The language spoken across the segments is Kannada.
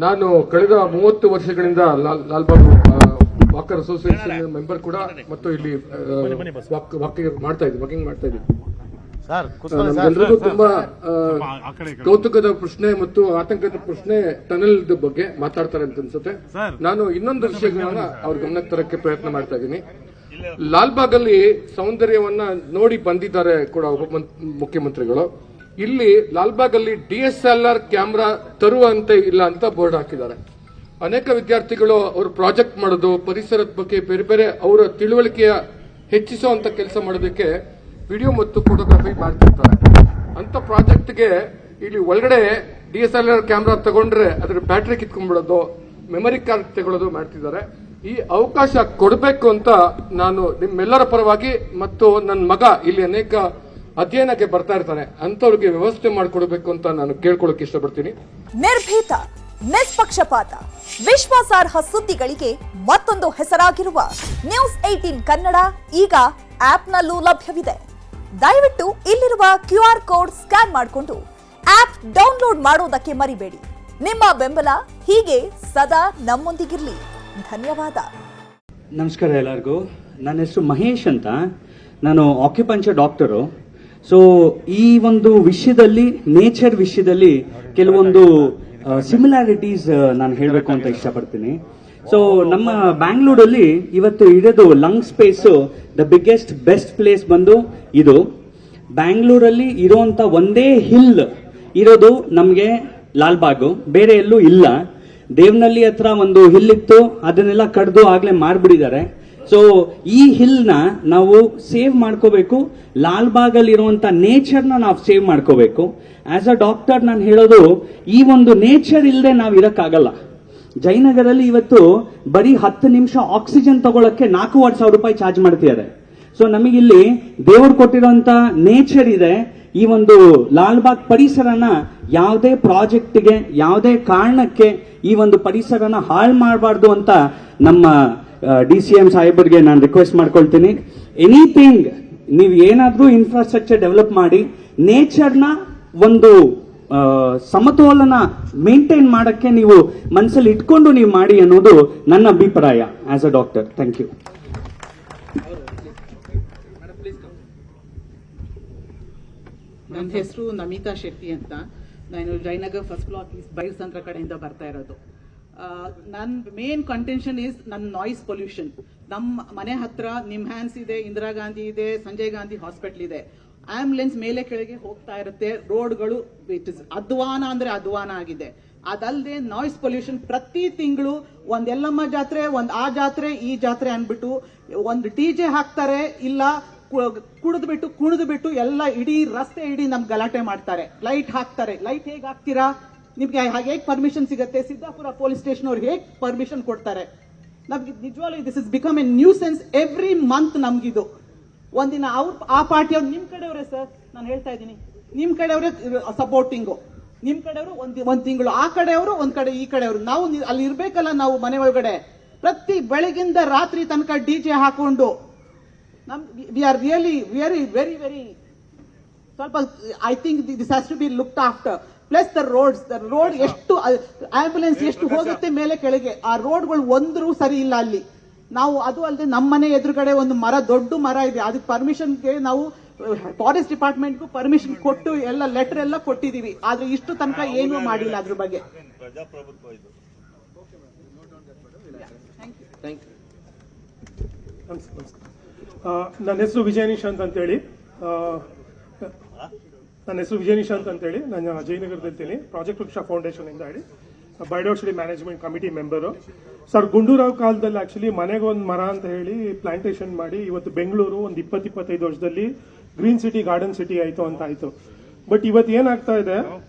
ನಾನು ಕಳೆದ 30 ವರ್ಷಗಳಿಂದ ಲಾಲ್ಬಾಗ್ ವಾಕರ್ ಅಸೋಸಿಯೇಷನ್ ಮೆಂಬರ್ ಕೂಡ ಮತ್ತು ಇಲ್ಲಿ ವಾಕಿಂಗ್ ಮಾಡ್ತಾ ಇದ್ದೀವಿ. ಎಲ್ಲರಿಗೂ ತುಂಬಾ ಕೌತುಕದ ಪ್ರಶ್ನೆ ಮತ್ತು ಆತಂಕದ ಪ್ರಶ್ನೆ ಟನಲ್ ಬಗ್ಗೆ ಮಾತಾಡ್ತಾರೆ ಅಂತ ಅನ್ಸುತ್ತೆ. ನಾನು ಇನ್ನೊಂದು ವಿಷಯಗಳನ್ನ ಅವ್ರ ಗಮನಕ್ಕೆ ತರಕ್ಕೆ ಪ್ರಯತ್ನ ಮಾಡ್ತಾ ಇದ್ದೀನಿ. ಲಾಲ್ಬಾಗ್ ಅಲ್ಲಿ ಸೌಂದರ್ಯವನ್ನ ನೋಡಿ ಬಂದಿದ್ದಾರೆ ಕೂಡ ಮುಖ್ಯಮಂತ್ರಿಗಳು. ಇಲ್ಲಿ ಲಾಲ್ಬಾಗ್ ಅಲ್ಲಿ DSLR ಕ್ಯಾಮೆರಾ ತರುವಂತೆ ಇಲ್ಲ ಅಂತ ಬೋರ್ಡ್ ಹಾಕಿದ್ದಾರೆ. ಅನೇಕ ವಿದ್ಯಾರ್ಥಿಗಳು ಅವರು ಪ್ರಾಜೆಕ್ಟ್ ಮಾಡೋದು, ಪರಿಸರದ ಬಗ್ಗೆ ಬೇರೆ ಬೇರೆ ಅವರ ತಿಳುವಳಿಕೆಯ ಹೆಚ್ಚಿಸುವಂತ ಕೆಲಸ ಮಾಡೋದಕ್ಕೆ ವಿಡಿಯೋ ಮತ್ತು ಫೋಟೋಗ್ರಫಿ ಮಾಡ್ತಿರ್ತಾರೆ. ಅಂತ ಪ್ರಾಜೆಕ್ಟ್ಗೆ ಇಲ್ಲಿ ಒಳಗಡೆ DSLR ಕ್ಯಾಮೆರಾ ತಗೊಂಡ್ರೆ ಅದರ ಬ್ಯಾಟರಿ ಕಿತ್ಕೊಂಡ್ಬಿಡೋದು, ಮೆಮರಿ ಕಾರ್ಡ್ ತಗೊಳ್ಳೋದು ಮಾಡ್ತಿದ್ದಾರೆ. ಈ ಅವಕಾಶ ಕೊಡಬೇಕು ಅಂತ ನಾನು ನಿಮ್ಮೆಲ್ಲರ ಪರವಾಗಿ ಮತ್ತು ನನ್ನ ಮಗ ಇಲ್ಲಿ ಅನೇಕ ಅಧ್ಯಯನಕ್ಕೆ ಬರ್ತಾ ಇರ್ತಾನೆ ಅಂತವ್ರಿಗೆ ವ್ಯವಸ್ಥೆ ಮಾಡಿಕೊಡ್ಬೇಕು ಅಂತ ನಾನು ಕೇಳ್ಕೊಳ್ಳೋಕೆ ಇಷ್ಟಪಡ್ತೀನಿ. ನಿರ್ಭೀತ, ನಿಷ್ಪಕ್ಷಪಾತ, ವಿಶ್ವಾಸಾರ್ಹ ಸುದ್ದಿಗಳಿಗೆ ಮತ್ತೊಂದು ಹೆಸರಾಗಿರುವ ನ್ಯೂಸ್ 18 ಕನ್ನಡ ಈಗ ಆಪ್ನಲ್ಲೂ ಲಭ್ಯವಿದೆ. ದಯವಿಟ್ಟು ಇಲ್ಲಿರುವ QR ಕೋಡ್ ಸ್ಕ್ಯಾನ್ ಮಾಡಿಕೊಂಡು ಆಪ್ ಡೌನ್ಲೋಡ್ ಮಾಡೋದಕ್ಕೆ ಮರಿಬೇಡಿ. ನಿಮ್ಮ ಬೆಂಬಲ ಹೀಗೆ ಸದಾ ನಮ್ಮೊಂದಿಗಿರಲಿ. ಧನ್ಯವಾದ. ನಮಸ್ಕಾರ ಎಲ್ಲರಿಗೂ. ನನ್ನ ಹೆಸರು ಮಹೇಶ್ ಅಂತ. ನಾನು ಆಕ್ಯುಪಂಚರ್ ಡಾಕ್ಟರು. ಸೊ ಈ ಒಂದು ವಿಷಯದಲ್ಲಿ, ನೇಚರ್ ವಿಷಯದಲ್ಲಿ ಕೆಲವೊಂದು ಸಿಮಿಲಾರಿಟೀಸ್ ನಾನು ಹೇಳಬೇಕು ಅಂತ ಇಷ್ಟಪಡ್ತೀನಿ. ಸೊ ನಮ್ಮ ಬ್ಯಾಂಗ್ಳೂರಲ್ಲಿ ಇವತ್ತು ಇರೋದು lung space the biggest best place ಬಂದು ಇದು. ಬ್ಯಾಂಗ್ಳೂರಲ್ಲಿ ಇರೋಂಥ ಒಂದೇ ಹಿಲ್ ಇರೋದು ನಮಗೆ ಲಾಲ್ಬಾಗು, ಬೇರೆ ಎಲ್ಲೂ ಇಲ್ಲ. ದೇವನಹಳ್ಳಿ ಹತ್ರ ಒಂದು ಹಿಲ್ ಇತ್ತು, ಅದನ್ನೆಲ್ಲ ಕಡ್ದು ಆಗ್ಲೇ ಮಾರ್ಬಿಟ್ಟಿದ್ದಾರೆ. ಸೊ ಈ ಹಿಲ್ನ ನಾವು ಸೇವ್ ಮಾಡ್ಕೋಬೇಕು. ಲಾಲ್ಬಾಗ್ ಅಲ್ಲಿ ಇರುವಂತ ನೇಚರ್ನ ನಾವು ಸೇವ್ ಮಾಡ್ಕೋಬೇಕು. ಆಸ್ ಅ ಡಾಕ್ಟರ್ ನಾನು ಹೇಳೋದು, ಈ ಒಂದು ನೇಚರ್ ಇಲ್ಲದೆ ನಾವು ಇರಕ್ಕಾಗಲ್ಲ. ಜಯನಗರಲ್ಲಿ ಇವತ್ತು ಬರೀ 10 ನಿಮಿಷ ಆಕ್ಸಿಜನ್ ತಗೊಳಕ್ಕೆ 4,500 ರೂಪಾಯಿ ಚಾರ್ಜ್ ಮಾಡ್ತಿದ್ದಾರೆ. ಸೊ ನಮಗಿಲ್ಲಿ ದೇವರು ಕೊಟ್ಟಿರುವಂತ ನೇಚರ್ ಇದೆ. ಈ ಒಂದು ಲಾಲ್ಬಾಗ್ ಪರಿಸರನ ಯಾವುದೇ ಪ್ರಾಜೆಕ್ಟ್ಗೆ, ಯಾವುದೇ ಕಾರಣಕ್ಕೆ ಈ ಒಂದು ಪರಿಸರನ ಹಾಳು ಮಾಡಬಾರ್ದು ಅಂತ ನಮ್ಮ DCM ಸಾಹೇಬರಿಗೆ ನಾನು ರಿಕ್ವೆಸ್ಟ್ ಮಾಡ್ಕೊಳ್ತೀನಿ. ಎನಿಥಿಂಗ್ ನೀವು ಏನಾದ್ರೂ ಇನ್ಫ್ರಾಸ್ಟ್ರಕ್ಚರ್ ಡೆವಲಪ್ ಮಾಡಿ, ನೇಚರ್ನ ಒಂದು ಸಮತೋಲನ ಮೇಂಟೈನ್ ಮಾಡಕ್ಕೆ ನೀವು ಮನಸ್ಸಲ್ಲಿ ಇಟ್ಕೊಂಡು ನೀವು ಮಾಡಿ ಅನ್ನೋದು ನನ್ನ ಅಭಿಪ್ರಾಯ as a doctor. Thank you. ನನ್ನ ಹೆಸರು ನಮಿತಾ ಶೆಟ್ಟಿ ಅಂತ. ನಾನು ಜಯನಗರ್ ಫಸ್ಟ್ ಬ್ಲಾಕ್ ಬೈಲ್ಸ್ ಅಂತ ಕಡೆಯಿಂದ ಬರ್ತಾ ಇರೋದು. ನನ್ನ ಮೇನ್ ಕಂಟೆನ್ಷನ್ ಇಸ್ ನನ್ನ ನಾಯ್ಸ್ ಪೊಲ್ಯೂಷನ್. ನಮ್ಮ ಮನೆ ಹತ್ರ ನಿಮ್ಹ್ಯಾನ್ಸ್ ಇದೆ, ಇಂದಿರಾ ಗಾಂಧಿ ಇದೆ, ಸಂಜಯ್ ಗಾಂಧಿ ಹಾಸ್ಪಿಟಲ್ ಇದೆ. ಆಂಬುಲೆನ್ಸ್ ಮೇಲೆ ಕೆಳಗೆ ಹೋಗ್ತಾ ಇರುತ್ತೆ. ರೋಡ್ಗಳು ಇಟ್ ಇಸ್ ಅಧ್ವಾನ ಅಂದ್ರೆ ಅಧ್ವಾನ ಆಗಿದೆ. ಅದಲ್ಲದೆ ನಾಯ್ಸ್ ಪೊಲ್ಯೂಷನ್ ಪ್ರತಿ ತಿಂಗಳು ಒಂದ್ ಎಲ್ಲಮ್ಮ ಜಾತ್ರೆ, ಒಂದ್ ಆ ಜಾತ್ರೆ, ಈ ಜಾತ್ರೆ ಅನ್ಬಿಟ್ಟು ಒಂದು DJ ಹಾಕ್ತಾರೆ, ಇಲ್ಲ ಕುಣಿದು ಬಿಟ್ಟು ಎಲ್ಲ ಇಡೀ ರಸ್ತೆ ಇಡೀ ನಮ್ಗೆ ಗಲಾಟೆ ಮಾಡ್ತಾರೆ. ಲೈಟ್ ಹಾಕ್ತಾರೆ. ಲೈಟ್ ಹೇಗೆ ಹಾಕ್ತೀರಾ? ನಿಮ್ಗೆ ಹೇಗೆ ಪರ್ಮಿಷನ್ ಸಿಗುತ್ತೆ? ಸಿದ್ದಾಪುರ ಪೊಲೀಸ್ ಸ್ಟೇಷನ್ ಅವ್ರು ಹೇಗೆ ಪರ್ಮಿಷನ್ ಕೊಡ್ತಾರೆ? ನಮ್ಗೆ ನಿಜವಾಗ್ಲೂ this is become a nuisance every month. ನಮ್ಗಿದು ಒಂದಿನ ಆ ಪಾರ್ಟಿಯವ್ರು, ನಿಮ್ ಕಡೆಯವರೇ ಸರ್, ನಾನು ಹೇಳ್ತಾ ಇದ್ದೀನಿ, ನಿಮ್ ಕಡೆಯವರೇ ಸಪೋರ್ಟಿಂಗು, ನಿಮ್ ಕಡೆಯವರು ಒಂದ್ ತಿಂಗಳು, ಆ ಕಡೆಯವರು ಒಂದ್ ಕಡೆ, ಈ ಕಡೆಯವರು. ನಾವು ಅಲ್ಲಿ ಇರ್ಬೇಕಲ್ಲ, ನಾವು ಮನೆ ಒಳಗಡೆ ಪ್ರತಿ ಬೆಳಗಿಂದ ರಾತ್ರಿ ತನಕ DJ ಹಾಕೊಂಡು we are really very ಸ್ವಲ್ಪ I think this has to be looked after. Plus the road ಎಷ್ಟು ಆಂಬುಲೆನ್ಸ್ ಎಷ್ಟು ಹೋಗುತ್ತೆ ಮೇಲೆ ಕೆಳಗೆ, ಆ ರೋಡ್ಗಳು ಒಂದ್ರೂ ಸರಿ ಇಲ್ಲ ಅಲ್ಲಿ. ನಾವು ಅದು ಅಲ್ಲದೆ ನಮ್ಮ ಮನೆ ಎದುರುಗಡೆ ಒಂದು ಮರ, ದೊಡ್ಡ ಮರ ಇದೆ, ಅದಕ್ಕೆ ಪರ್ಮಿಷನ್ಗೆ ನಾವು ಫಾರೆಸ್ಟ್ ಡಿಪಾರ್ಟ್ಮೆಂಟ್ಗೂ ಪರ್ಮಿಷನ್ ಕೊಟ್ಟು ಎಲ್ಲ ಲೆಟರ್ ಎಲ್ಲ ಕೊಟ್ಟಿದೀವಿ. ಆದ್ರೆ ಇಷ್ಟು ತನಕ ಏನೂ ಮಾಡಿಲ್ಲ ಅದ್ರ ಬಗ್ಗೆ. ನನ್ನ ಹೆಸರು ವಿಜಯ ನಿಶಾಂತ್ ಅಂತೇಳಿ. ನಾನು ಜಯನಗರದಲ್ಲಿ ಪ್ರಾಜೆಕ್ಟ್ ವೃಕ್ಷ ಫೌಂಡೇಶನ್ ಇಂದ ಹೇಳಿ biodiversity management committee member. Sir, Gundurao ಕಾಲದಲ್ಲಿ ಆಕ್ಚುಲಿ ಮನೆಗೆ ಒಂದು ಮರ ಅಂತ ಹೇಳಿ ಪ್ಲಾಂಟೇಶನ್ ಮಾಡಿ ಇವತ್ತು ಬೆಂಗಳೂರು ಒಂದು 20-25 ವರ್ಷದಲ್ಲಿ ಗ್ರೀನ್ ಸಿಟಿ, ಗಾರ್ಡನ್ ಸಿಟಿ ಆಯ್ತು ಅಂತ ಆಯ್ತು. ಬಟ್ ಇವತ್ತು ಏನಾಗ್ತಾ ಇದೆ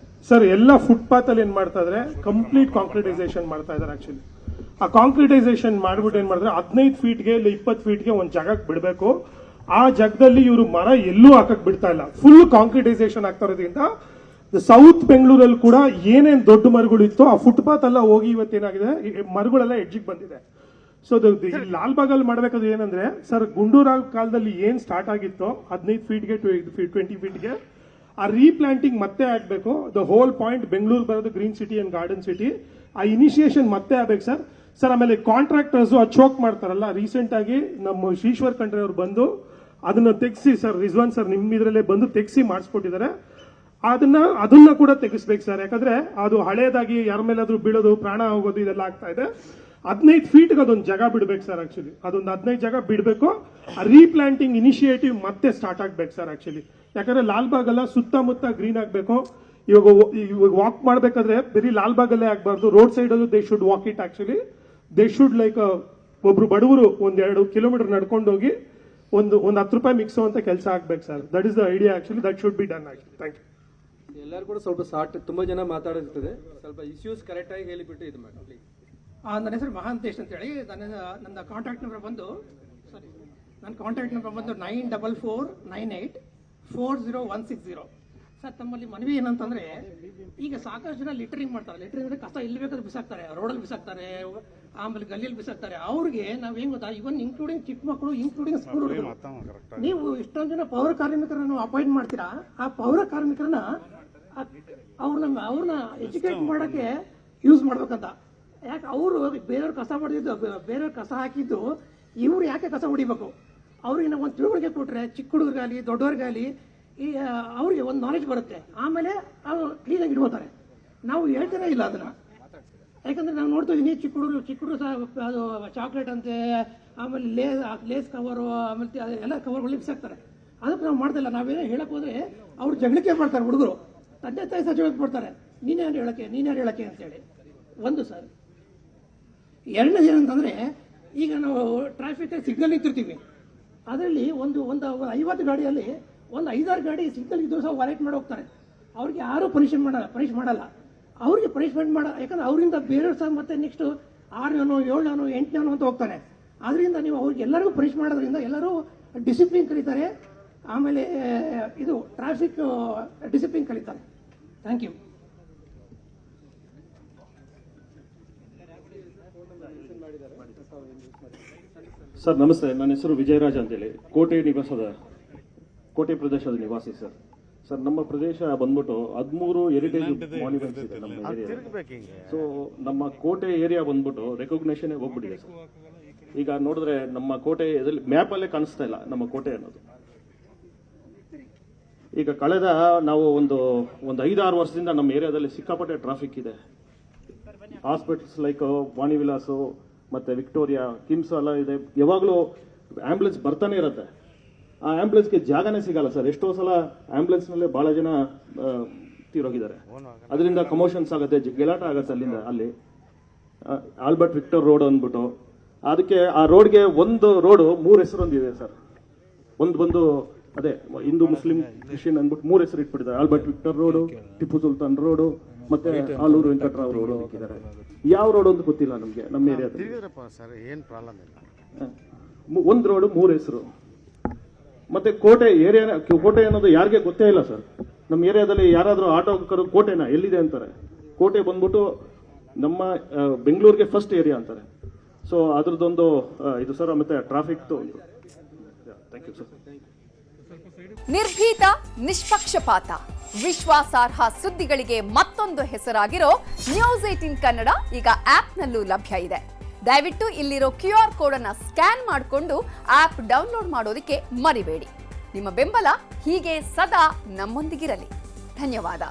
ಸರ್, ಎಲ್ಲ ಫುಟ್ಪಾತ್ ಅಲ್ಲಿ ಏನ್ ಮಾಡ್ತಾ ಇದ್ರೆ ಕಂಪ್ಲೀಟ್ ಕಾಂಕ್ರಿಟೈಸೇಷನ್ ಮಾಡ್ತಾ ಇದಾರೆ. ಆಕ್ಚುಲಿ ಆ ಕಾಂಕ್ರಿಟೈಸೇಷನ್ ಮಾಡ್ಬಿಟ್ಟು ಏನ್ ಮಾಡಿದ್ರೆ 15 ಫೀಟ್ಗೆ ಇಲ್ಲ 20 ಫೀಟ್ಗೆ ಒಂದು ಜಾಗಕ್ಕೆ ಬಿಡಬೇಕು. ಆ ಜಾಗದಲ್ಲಿ ಇವರು ಮರ ಎಲ್ಲೂ ಹಾಕಕ್ ಬಿಡ್ತಾ ಇಲ್ಲ. ಫುಲ್ ಕಾಂಕ್ರಿಟೈಸೇಷನ್ ಆಗ್ತಾ ಇರೋದ್ರಿಂದ ಸೌತ್ ಬೆಂಗಳೂರಲ್ಲಿ ಕೂಡ ಏನೇನ್ ದೊಡ್ಡ ಮರಗಳು ಇತ್ತು ಆ ಫುಟ್ಪಾತ್ ಎಲ್ಲ ಹೋಗಿ ಇವತ್ತೇನಾಗಿದೆ, ಮರಗಳೆಲ್ಲ ಎಡ್ಜಿಗೆ ಬಂದಿದೆ. ಸೊ ಲಾಲ್ಬಾಗ್ ಅಲ್ಲಿ ಮಾಡಬೇಕಾದ್ರೆ ಏನಂದ್ರೆ ಸರ್, ಗುಂಡೂರಾವ್ ಕಾಲದಲ್ಲಿ ಏನ್ ಸ್ಟಾರ್ಟ್ ಆಗಿತ್ತೋ 15 ಫೀಟ್ಗೆ 20 ಫೀಟ್ಗೆ ಆ ರೀಪ್ಲಾಂಟಿಂಗ್ ಮತ್ತೆ ಆಗ್ಬೇಕು. ದ ಹೋಲ್ ಪಾಯಿಂಟ್ ಬೆಂಗಳೂರು ಬರೋದು green city and garden city, ಆ ಇನಿಷಿಯೇಷನ್ ಮತ್ತೆ ಆಗ್ಬೇಕು ಸರ್. ಸರ್ ಆಮೇಲೆ ಕಾಂಟ್ರಾಕ್ಟರ್ಸ್ ಚೋಕ್ ಮಾಡ್ತಾರಲ್ಲ, ರೀಸೆಂಟ್ ಆಗಿ ನಮ್ಮ ಶ್ರೀಶ್ವರ್ ಖಂಡ್ರೆ ಅವರು ಬಂದು ಅದನ್ನ ತೆಗ್ಸಿ ಸರ್, ರಿಜ್ವಾನ್ ಸರ್ ನಿಮ್ಮ ಇದ್ರಲ್ಲೇ ಬಂದು ತೆಗ್ಸಿ ಮಾಡಿಸ್ಕೊಟ್ಟಿದ್ದಾರೆ. ಅದನ್ನ ಕೂಡ ತೆಗಿಸ್ಬೇಕು ಸರ್, ಯಾಕಂದ್ರೆ ಅದು ಹಳೇದಾಗಿ ಯಾರ ಮೇಲಾದ್ರೂ ಬೀಳೋದು, ಪ್ರಾಣ ಹೋಗೋದು ಇದೆಲ್ಲ ಆಗ್ತಾ ಇದೆ. 15 ಫೀಟ್ಗೆ ಅದೊಂದು ಜಾಗ ಬಿಡ್ಬೇಕು ಸರ್. ಆಕ್ಚುಲಿ ಅದೊಂದು 15 ಜಾಗ ಬಿಡಬೇಕು. ರೀಪ್ಲಾಂಟಿಂಗ್ ಇನಿಷಿಯೇಟಿವ್ ಮತ್ತೆ ಸ್ಟಾರ್ಟ್ ಆಗ್ಬೇಕು ಸರ್ ಆಕ್ಚುಲಿ. ಯಾಕಂದ್ರೆ ಲಾಲ್ಬಾಗ್ ಎಲ್ಲ ಸುತ್ತಮುತ್ತ ಗ್ರೀನ್ ಆಗ್ಬೇಕು. ಇವಾಗ ವಾಕ್ ಮಾಡ್ಬೇಕಾದ್ರೆ ಬರೀ ಲಾಲ್ಬಾಗ್ ಅಲ್ಲೇ ಆಗ್ಬಾರ್ದು, ರೋಡ್ ಸೈಡ್ ಅಲ್ಲೂ they should walk it. Actually they should like ಒಬ್ರು ಬಡವರು 1-2 ಕಿಲೋಮೀಟರ್ ನಡ್ಕೊಂಡು ಹೋಗಿ ಒಂದು 10 ರೂಪಾಯಿ ಮಿಕ್ಸೋ ಅಂತ ಕೆಲಸ ಆಗ್ಬೇಕು sir. That is the idea actually, that should be done actually. Thank you. ಎಲ್ಲರೂ ಕೂಡ ಸ್ವಲ್ಪ ಸಾಟ್, ತುಂಬಾ ಜನ ಮಾತಾಡಿರ್ತದೆ, ಸ್ವಲ್ಪ ಇಶ್ಯೂಸ್ ಕರೆಕ್ಟ್ ಆಗಿ ಹೇಳಿಬಿಟ್ಟು ಇದು ಮಾಡಿ ಪ್ಲೀಸ್. ನನ್ನ ಹೆಸರು ಮಹಾಂತೇಶ್ ಅಂತೇಳಿ. ನನ್ನ ಕಾಂಟ್ಯಾಕ್ಟ್ ನಂಬರ್ ಬಂದು 94498490 ಸರ್. ತಮ್ಮಲ್ಲಿ ಮನವಿ ಏನಂತಂದ್ರೆ, ಈಗ ಸಾಕಷ್ಟು ಜನ ಲಿಟರಿಂಗ್ ಮಾಡ್ತಾರೆ. ಲಿಟರಿಂಗ್ ಅಂದ್ರೆ ಕಸ ಎಲ್ಲಿ ಬೇಕಾದ್ರೂ ಬಿಸಾಕ್ತಾರೆ, ರೋಡಲ್ಲಿ ಬಿಸಾಕ್ತಾರೆ, ಆಮೇಲೆ ಗಲ್ಲಿಯಲ್ಲಿ ಬಿಸಾಕ್ತಾರೆ. ಅವ್ರಿಗೆ ನಾವ್ ಹೆಂಗ್ ಗೊತ್ತಾ, ಇವನ್ ಇನ್ಕ್ಲೂಡಿಂಗ್ ಚಿಕ್ಕ ಮಕ್ಕಳು, ಇನ್ಕ್ಲೂಡಿಂಗ್ ಸ್ಕೂಲ್ ಹುಡುಗರು, ನೀವು ಇಷ್ಟೊಂದು ಜನ ಪೌರ ಕಾರ್ಮಿಕರನ್ನು ಅಪಾಯಿಂಟ್ ಮಾಡ್ತೀರಾ. ಆ ಪೌರ ಕಾರ್ಮಿಕರನ್ನ ಅವ್ರನ್ನ ಎಜುಕೇಟ್ ಮಾಡಕ್ಕೆ ಯೂಸ್ ಮಾಡ್ಬೇಕಂತ. ಯಾಕೆ ಅವರು ಬೇರೆಯವ್ರ ಕಸ ಹೊಡೆದಿದ್ದು, ಬೇರೆಯವ್ರ ಕಸ ಹಾಕಿದ್ದು, ಇವ್ರು ಯಾಕೆ ಕಸ ಹೊಡಿಬೇಕು? ಅವ್ರಿಗೆ ನಾವು ಒಂದು ತಿಳುವಳಿಕೆ ಕೊಟ್ರೆ, ಚಿಕ್ಕ ಹುಡುಗರಿಗಾಗಲಿ ದೊಡ್ಡವ್ರಿಗಾಗಲಿ ಅವ್ರಿಗೆ ಒಂದು ನಾಲೆಜ್ ಬರುತ್ತೆ. ಆಮೇಲೆ ಅವ್ರು ಕ್ಲೀನಾಗಿ ಇಡ್ಬೋತಾರೆ. ನಾವು ಹೇಳ್ತಾನೆ ಇಲ್ಲ ಅದನ್ನ. ಯಾಕಂದ್ರೆ ನಾವು ನೋಡ್ತಾ ಇದೀನಿ, ಚಿಕ್ಕ ಹುಡುಗರು ಅದು ಚಾಕ್ಲೇಟ್ ಅಂತೆ, ಆಮೇಲೆ ಲೇಸ್ ಕವರು, ಆಮೇಲೆ ಎಲ್ಲ ಕವರ್ಗಳು ಬಿಸಾಕ್ತಾರೆ. ಅದಕ್ಕೆ ನಾವು ಮಾಡ್ತಾ ಇಲ್ಲ. ನಾವೇನೋ ಹೇಳಕ್ ಹೋದ್ರೆ ಅವ್ರು ಜಗಳಕ್ಕೆ ಮಾಡ್ತಾರೆ ಹುಡುಗರು, ತಂದೆ ತಾಯಿ ಸಹ ಜಗಳಕ್ಕೆ ಮಾಡ್ತಾರೆ, ನೀನ್ಯಾರು ಹೇಳಕ್ಕೆ ಅಂತೇಳಿ. ಒಂದು ಸರ್. ಎರಡನೇದು ಏನಂತಂದ್ರೆ, ಈಗ ನಾವು ಟ್ರಾಫಿಕ್ ಸಿಗ್ನಲ್ ನಿಂತಿರ್ತೀವಿ, ಅದರಲ್ಲಿ ಒಂದು 50 ಗಾಡಿಯಲ್ಲಿ ಒಂದು 5-6 ಗಾಡಿ ಸಿಗ್ನಲ್ ಇದ್ದು ಸಹ ವೈಲೇಟ್ ಮಾಡಿ ಹೋಗ್ತಾರೆ. ಅವ್ರಿಗೆ ಯಾರು ಪನಿಷ್ ಮಾಡಲ್ಲ. ಅವ್ರಿಗೆ ಪನಿಷ್ಮೆಂಟ್ ಯಾಕಂದ್ರೆ ಅವರಿಂದ ಬೇರೆಯವ್ರು ಸಹ ಮತ್ತೆ ನೆಕ್ಸ್ಟ್ 6ನೇನೋ 7ನೇನೋ 8ನೇನೋ ಅಂತ ಹೋಗ್ತಾನೆ. ಆದ್ರಿಂದ ನೀವು ಅವ್ರಿಗೆ ಎಲ್ಲರಿಗೂ ಪನಿಷ್ ಮಾಡೋದ್ರಿಂದ ಎಲ್ಲರೂ ಡಿಸಿಪ್ಲಿನ್ ಕಲಿತಾರೆ. ಆಮೇಲೆ ಇದು ಟ್ರಾಫಿಕ್ ಡಿಸಿಪ್ಲಿನ್ ಕಲಿತಾರೆ. Thank you. ಸರ್ ನಮಸ್ತೆ, ನನ್ನ ಹೆಸರು ವಿಜಯರಾಜ್ ಅಂತೇಳಿ, ಕೋಟೆ ಪ್ರದೇಶದ ನಿವಾಸಿ ಸರ್. ಸರ್ ನಮ್ಮ ಪ್ರದೇಶ ಬಂದ್ಬಿಟ್ಟು 13 ಹೆರಿಟೇಜ್ ಮಾನ್ಯುಮೆಂಟ್ಸ್ ಇದೆ ನಮ್ಮ ಏರಿಯಾ. ಸೊ ನಮ್ಮ ಕೋಟೆ ಏರಿಯಾ ಬಂದ್ಬಿಟ್ಟು ರೆಕಗ್ನೇಷನ್ ಹೋಗ್ಬಿಟ್ಟಿದೆ ಸರ್. ಈಗ ನೋಡಿದ್ರೆ ನಮ್ಮ ಕೋಟೆ ಮ್ಯಾಪ್ ಅಲ್ಲೇ ಕಾಣಿಸ್ತಾ ಇಲ್ಲ ನಮ್ಮ ಕೋಟೆ ಅನ್ನೋದು. ಈಗ ಕಳೆದ ನಾವು ಒಂದು 5-6 ವರ್ಷದಿಂದ ನಮ್ಮ ಏರಿಯಾದಲ್ಲಿ ಸಿಕ್ಕಾಪಟ್ಟೆ ಟ್ರಾಫಿಕ್ ಇದೆ. ಹಾಸ್ಪಿಟಲ್ಸ್ ಲೈಕ್ ವಾಣಿ ವಿಲಾಸು ಮತ್ತೆ ವಿಕ್ಟೋರಿಯಾ, ಕಿಮ್ಸ್ ಎಲ್ಲ ಇದೆ. ಯಾವಾಗಲೂ ಆಂಬ್ಯುಲೆನ್ಸ್ ಬರ್ತಾನೆ ಇರುತ್ತೆ. ಆ ಆಂಬ್ಯುಲೆನ್ಸ್ಗೆ ಜಾಗನೇ ಸಿಗಲ್ಲ ಸರ್. ಎಷ್ಟೋ ಸಲ ಆಂಬ್ಯುಲೆನ್ಸ್ ನಲ್ಲೇ ಬಹಳ ಜನ ತೀರೋಗಿದ್ದಾರೆ. ಅದರಿಂದ ಕಮೋಷನ್ಸ್ ಆಗುತ್ತೆ, ಗೆಲಾಟ ಆಗುತ್ತೆ ಅಲ್ಲಿ. ಆಲ್ಬರ್ಟ್ ವಿಕ್ಟರ್ ರೋಡ್ ಅಂದ್ಬಿಟ್ಟು, ಅದಕ್ಕೆ ಆ ರೋಡ್ಗೆ ಒಂದು ರೋಡ್ 3 ಹೆಸರು ಹೊಂದಿದೆ ಸರ್. ಒಂದು ಅದೇ ಹಿಂದೂ ಮುಸ್ಲಿಂ ಕ್ರಿಶ್ಚಿಯನ್ ಅಂದ್ಬಿಟ್ಟು 3 ಹೆಸರು ಇಟ್ಬಿಟ್ಟಿದ್ದಾರೆ. Albert Victor road, Tipu Sultan road, ಮತ್ತೆ ಆಲೂರು ವೆಂಕಟರಾವ್ ರೋಡ್ ಹಾಕಿದ್ದಾರೆ. ಯಾವ ರೋಡ್ ಅಂತ ಗೊತ್ತಿಲ್ಲ ನಮ್ಗೆ ನಮ್ಮ ಏರಿಯಾದಲ್ಲಿ. ಒಂದು ರೋಡ್ 3 ಹೆಸರು. ಮತ್ತೆ ಕೋಟೆ ಅನ್ನೋದು ಯಾರಿಗೆ ಗೊತ್ತೇ ಇಲ್ಲ ಸರ್. ನಮ್ಮ ಏರಿಯಾದಲ್ಲಿ ಯಾರಾದ್ರೂ ಆಟೋ ಕೋಟೆನ ಎಲ್ಲಿದೆ ಅಂತಾರೆ. ಕೋಟೆ ಬಂದ್ಬಿಟ್ಟು ನಮ್ಮ ಬೆಂಗಳೂರಿಗೆ ಫಸ್ಟ್ ಏರಿಯಾ ಅಂತಾರೆ. ಸೊ ಅದ್ರದ್ದೊಂದು ಇದು ಸರ್. ಮತ್ತೆ ಟ್ರಾಫಿಕ್ ಥ್ಯಾಂಕ್ ಯು ಸರ್. ನಿರ್ಭೀತ, ನಿಷ್ಪಕ್ಷಪಾತ, ವಿಶ್ವಾಸಾರ್ಹ ಸುದ್ದಿಗಳಿಗೆ ಮತ್ತೊಂದು ಹೆಸರಾಗಿರೋ ನ್ಯೂಸ್ 18 ಕನ್ನಡ ಈಗ ಆಪ್ನಲ್ಲೂ ಲಭ್ಯ ಇದೆ. ದಯವಿಟ್ಟು ಇಲ್ಲಿರೋ QR ಕೋಡ್ ಅನ್ನ ಸ್ಕ್ಯಾನ್ ಮಾಡಿಕೊಂಡು ಆಪ್ ಡೌನ್ಲೋಡ್ ಮಾಡೋದಕ್ಕೆ ಮರಿಬೇಡಿ. ನಿಮ್ಮ ಬೆಂಬಲ ಹೀಗೆ ಸದಾ ನಮ್ಮೊಂದಿಗಿರಲಿ. ಧನ್ಯವಾದ.